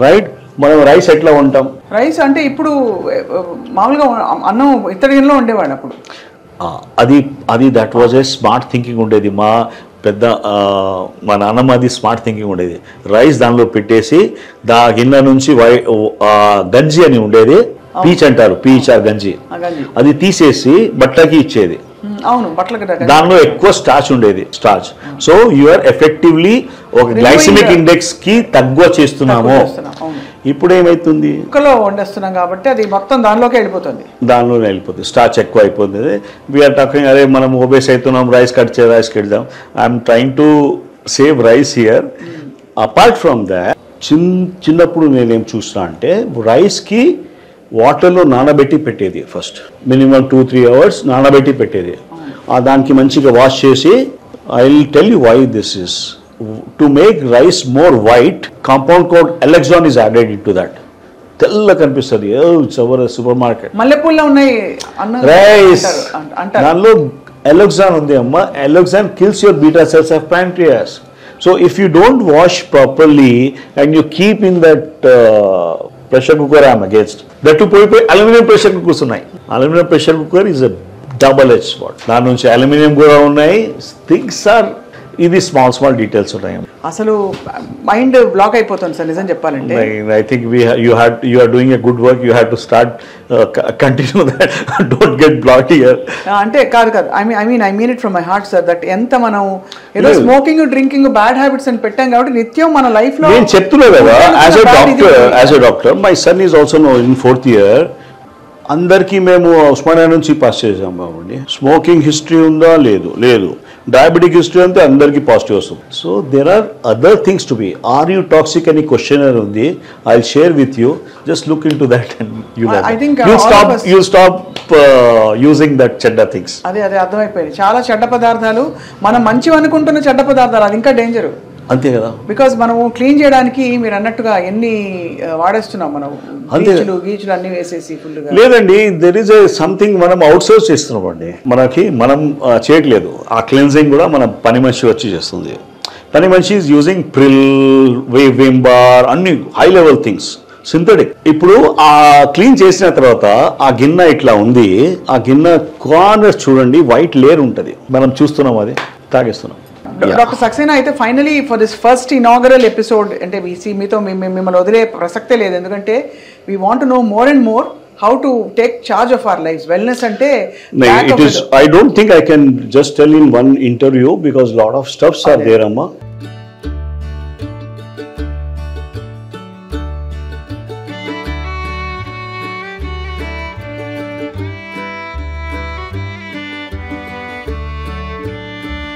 Right. మనం rice ఎట్లా ఉంటాం? రైస్ అంటే ఇప్పుడు మామూలుగా అన్నం ఇత్తడి గిన్నెలో ఉండేవాడు అప్పుడు. అది that was a smart thinking ఉండేది. మా నాన్నమ్మ అది స్మార్ట్ థింకింగ్ ఉండేది. రైస్ దానిలో పెట్టేసి గిన్నె నుంచి గంజి అని ఉండేది, పీచ్ అంటారు, పీచ్ ఆ గంజి, అది తీసేసి బట్టలకి ఇచ్చేది. దానిలో ఎక్కువ స్టార్చ్ ఉండేది, స్టార్చ్. సో యూఆర్ ఎఫెక్టివ్లీ ఒక గ్లైసిమిక్ ఇండెక్స్ కి తక్కువ చేస్తున్నాము. ఇప్పుడు ఏమైతుంది, కుక్కలో వండేస్తున్నాం కాబట్టి అది మొత్తం దానిలోకి వెళ్ళిపోతుంది, స్టార్చ్ ఎక్కువ అయిపోతుంది. వీఆర్ టాకింగ్ అరే మనం ఓబేస్ అవుతున్నాం, రైస్ కడదాం. I'm trying to save rice here. Apart from that చిన్నప్పుడు నేనేం చూస్తున్నా అంటే రైస్కి వాటర్లో నానబెట్టి పెట్టేది. ఫస్ట్ మినిమం 2-3 hours నానబెట్టి పెట్టేది. దానికి మంచిగా వాష్ చేసి, I will tell you why this is to make rice more white. Compound called alloxan is added in to that. తెల్ల కనిపిస్తుంది. సూపర్ మార్కెట్ మల్లెపూల్లో ఉన్నాయి రైస్, దానిలో ఎలెక్సాన్ ఉంది అమ్మ. Alloxan kills your beta cells of pancreas. So if you don't wash properly and you keep in that pressure cooker, I'm against that. To aluminum pressure cookers unnai. Aluminum pressure cooker is a double-edged sword. దాని నుంచి aluminium కూడా ఉన్నాయి. Things are ఇది small details ఉన్నాయి. అసలు mind block అయిపోతుంది sir నిజం చెప్పాలంటే. I think you are doing a good work. You have to start continue that. Don't get block here. అంటే కాదు I mean it from my heart sir. That ఎంత మనం ఏదో స్మోకింగ్ డ్రింకింగ్ బ్యాడ్ హ్యాబిట్స్ అని పెట్టాం కాబట్టి నిత్యం మన లైఫ్ లో నేను చెప్తున్నా కదా, as a doctor my son is also in 4th year. అందరికీ మేము ఉస్మానియా నుంచి పాస్ చేసాం బాబుండి. స్మోకింగ్ హిస్టరీ ఉందా? లేదు. డయాబెటిక్ హిస్టరీ అంతే అందరికీ పాజిటివ్ వస్తుంది. So there are other things to be. Are you toxic అని క్వశ్చనర్ ఉంది. I will share with you. Just look in to that and you stop using that చెడ్డ things. అదే అర్థమైపోయింది. చాలా చెడ్డ పదార్థాలు, మనం మంచివి అనుకుంటున్న చెడ్డ పదార్థాలు, అది ఇంకా డేంజర్. అంతే కదా. బికాస్ మనము క్లీన్ చేయడానికి మీరు అన్నట్టుగా ఎన్ని వాడేస్తున్నాం మనం, గీచులు అన్ని వేసేసి ఫుల్గా. లేదండి, దెర్ ఈస్ సంథింగ్ మనం అవుట్ సోర్స్ చేస్తున్నాం అండి. మనం చేయట్లేదు. ఆ క్లెన్జింగ్ కూడా మన పని మనిషి వచ్చి చేస్తుంది. పని మనిషి is using Pril, Vim bar, అన్ని హై లెవెల్ థింగ్స్, సింథటిక్. ఇప్పుడు ఆ క్లీన్ చేసిన తర్వాత ఆ గిన్నె ఇట్లా ఉంది. ఆ గిన్నె కార్నర్ చూడండి, వైట్ లేయర్ ఉంటుంది. మనం చూస్తున్నాం, అది తాగేస్తున్నాం. డాక్టర్ సక్సేనా, అయితే finally for this first inaugural episode అంటే మీతో మిమ్మల్ని వదిలే ప్రసక్తే లేదు. ఎందుకంటే we want to know more and more how to take charge of our lives. Wellness ante I don't think I can just tell in one interview because lot of stuffs are there, amma.